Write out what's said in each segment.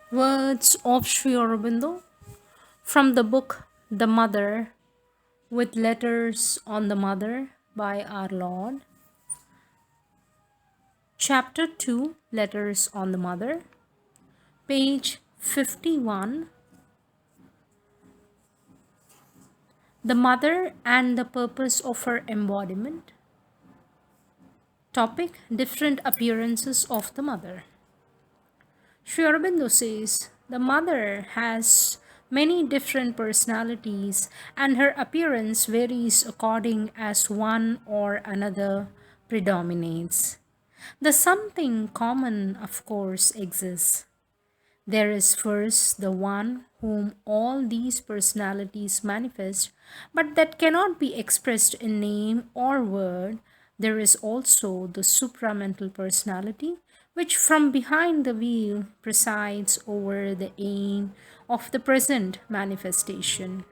Words of Sri Aurobindo from the book The Mother with Letters on the Mother by Our Lord. Chapter 2 Letters on the Mother, page 51. The Mother and the Purpose of Her Embodiment. Topic: Different Appearances of the Mother. Sri Aurobindo says the mother has many different personalities and her appearance varies according as one or another predominates. The something common, of course, exists. There is first the one whom all these personalities manifest, but that cannot be expressed in name or word. There is also the supramental personality, which from behind the veil presides over the aim of the present manifestation.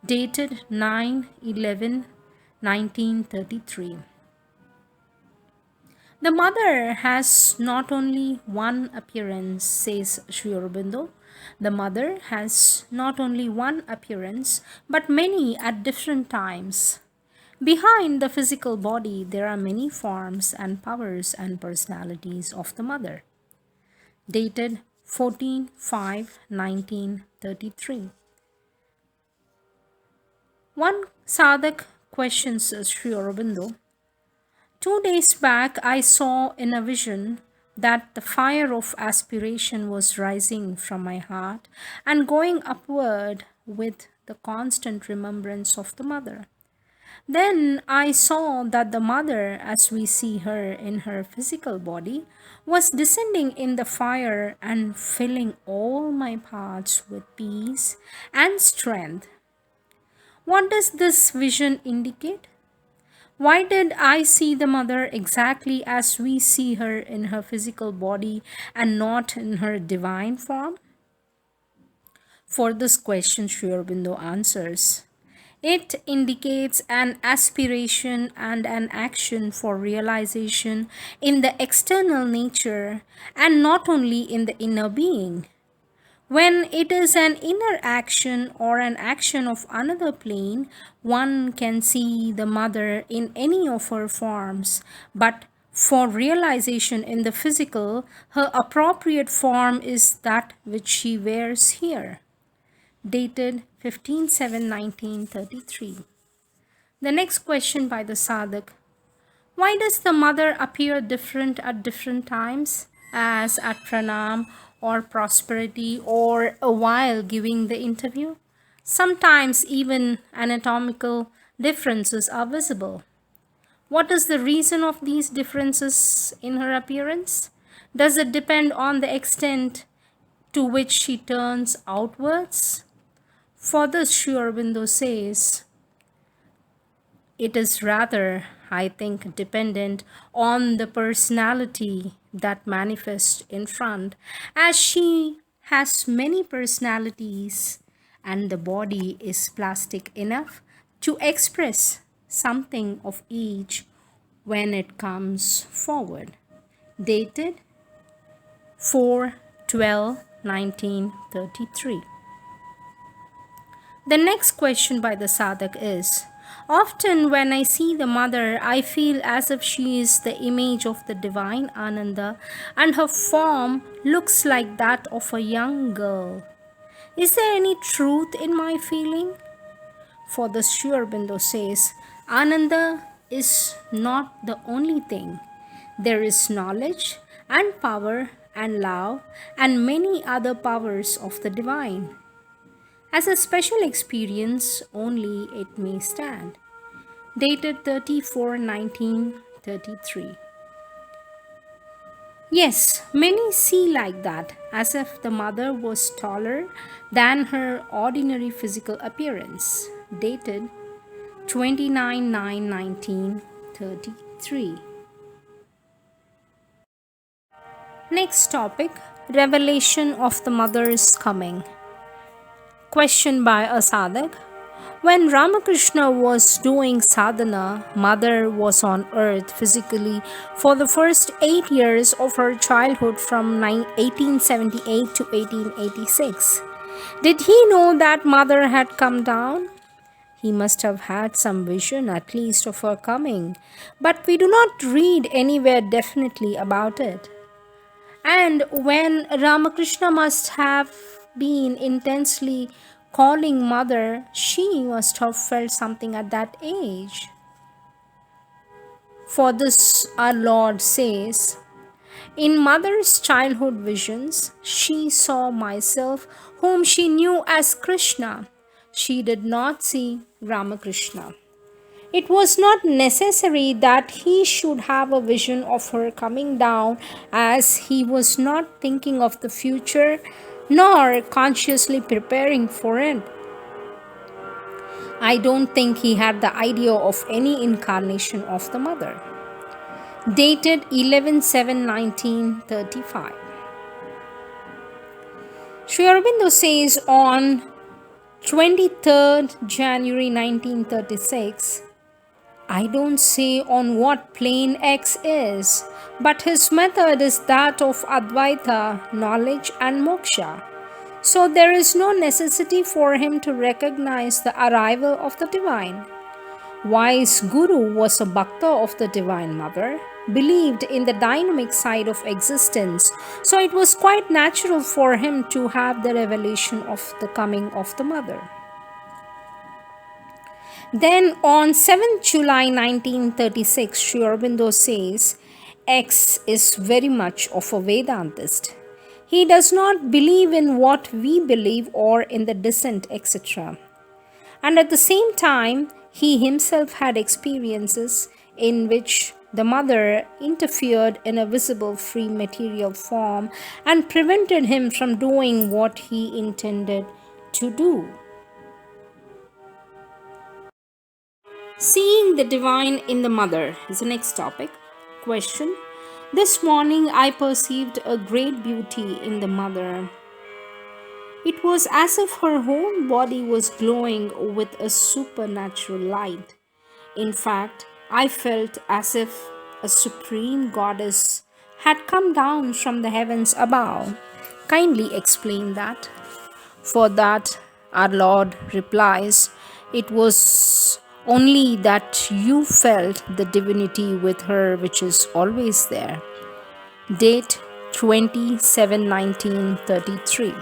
Dated 9/11/1933. The mother has not only one appearance, says Sri Aurobindo. The mother has not only one appearance, but many at different times. Behind the physical body, there are many forms and powers and personalities of the mother. Dated 14/5/1933. One sadhak questions Sri Aurobindo. 2 days back, I saw in a vision that the fire of aspiration was rising from my heart and going upward with the constant remembrance of the mother. Then I saw that the mother, as we see her in her physical body, was descending in the fire and filling all my parts with peace and strength. What does this vision indicate? Why did I see the mother exactly as we see her in her physical body and not in her divine form? For this question, Sri Aurobindo answers. It indicates an aspiration and an action for realization in the external nature and not only in the inner being. When it is an inner action or an action of another plane, one can see the mother in any of her forms, but for realization in the physical, her appropriate form is that which she wears here. Dated 15/7/1933. The next question by the sadhak. Why does the mother appear different at different times, as at pranam or prosperity or a while giving the interview? Sometimes even anatomical differences are visible. What is the reason of these differences in her appearance? Does it depend on the extent to which she turns outwards? For this, Sri Aurobindo says, it is rather, I think, dependent on the personality that manifests in front, as she has many personalities and the body is plastic enough to express something of each when it comes forward. Dated 4/12/1933. The next question by the sadhak is, often when I see the mother, I feel as if she is the image of the divine Ananda and her form looks like that of a young girl. Is there any truth in my feeling? For the Sri Aurobindo says, Ananda is not the only thing. There is knowledge and power and love and many other powers of the divine. As a special experience only it may stand. Dated 34/1933. Yes, many see like that, as if the mother was taller than her ordinary physical appearance. Dated 29/9/1933. Next topic: Revelation of the Mother's Coming. Question by a sadhak. When Ramakrishna was doing sadhana, Mother was on earth physically for the first 8 years of her childhood from 1878 to 1886. Did he know that Mother had come down? He must have had some vision at least of her coming, but we do not read anywhere definitely about it. And when Ramakrishna must have been intensely calling Mother, she must have felt something at that age. For this, our Lord says, in Mother's childhood visions, she saw myself, whom she knew as Krishna. She did not see Ramakrishna. It was not necessary that he should have a vision of her coming down, as he was not thinking of the future nor consciously preparing for it. I don't think he had the idea of any incarnation of the Mother. Dated 11/7/1935. Sri Aurobindo says on 23rd January 1936, I don't say on what plane X is, but his method is that of Advaita, knowledge and moksha. So there is no necessity for him to recognize the arrival of the divine. Wise Guru was a bhakta of the Divine Mother, believed in the dynamic side of existence, so it was quite natural for him to have the revelation of the coming of the Mother. Then on 7th July 1936, Sri Aurobindo says, X is very much of a Vedantist. He does not believe in what we believe or in the descent, etc. And at the same time, he himself had experiences in which the Mother interfered in a visible free material form and prevented him from doing what he intended to do. Seeing the divine in the Mother is the next topic. Question. This morning I perceived a great beauty in the Mother. It was as if her whole body was glowing with a supernatural light. In fact, I felt as if a supreme goddess had come down from the heavens above. Kindly explain that. For that, our Lord replies, it was only that you felt the divinity with her which is always there. Date 27/1933.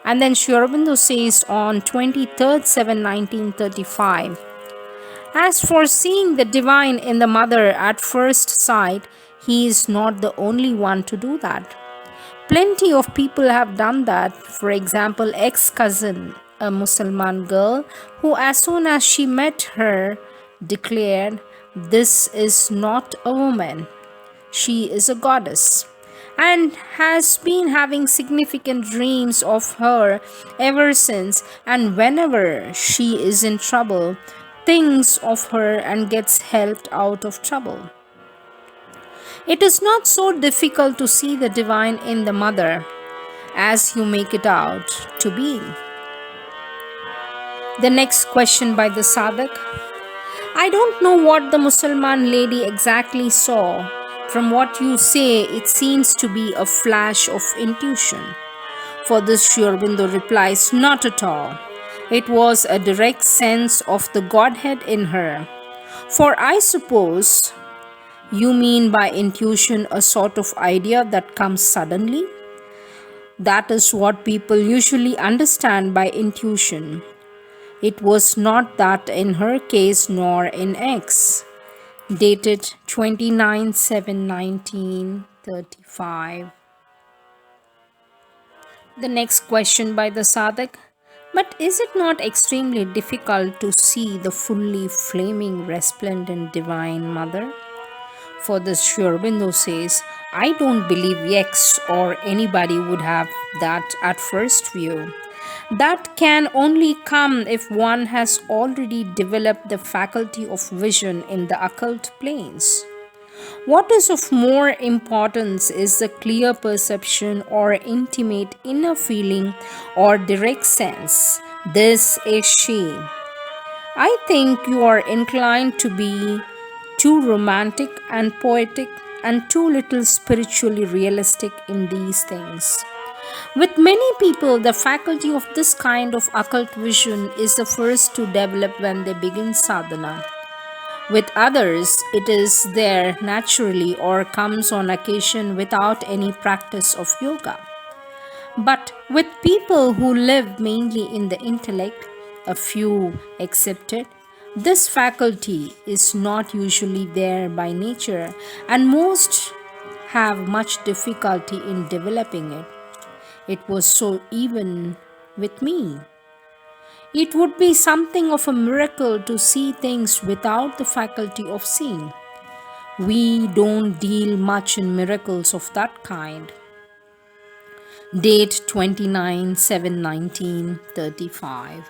And then Sri Aurobindo says on 23rd/7/1935, as for seeing the divine in the Mother at first sight, he is not the only one to do that. Plenty of people have done that. For example, ex-cousin, a Muslim girl, who as soon as she met her declared, this is not a woman, she is a goddess, and has been having significant dreams of her ever since, and whenever she is in trouble, thinks of her and gets helped out of trouble. It is not so difficult to see the divine in the Mother as you make it out to be. The next question by the Sadhak. I don't know what the Mussalman lady exactly saw. From what you say, it seems to be a flash of intuition. For this, Sri Aurobindo replies, not at all. It was a direct sense of the Godhead in her. For I suppose you mean by intuition a sort of idea that comes suddenly? That is what people usually understand by intuition. It was not that in her case nor in X. Dated 29/7/1935. The next question by the Sadhak. But is it not extremely difficult to see the fully flaming, resplendent Divine Mother? For this, Sri Aurobindo says, I don't believe X or anybody would have that at first view. That can only come if one has already developed the faculty of vision in the occult planes. What is of more importance is the clear perception or intimate inner feeling or direct sense. This is she. I think you are inclined to be too romantic and poetic and too little spiritually realistic in these things. With many people, the faculty of this kind of occult vision is the first to develop when they begin sadhana. With others, it is there naturally or comes on occasion without any practice of yoga. But with people who live mainly in the intellect, a few excepted, this faculty is not usually there by nature, and most have much difficulty in developing it. It was so even with me. It would be something of a miracle to see things without the faculty of seeing. We don't deal much in miracles of that kind. Date 29/7/1935.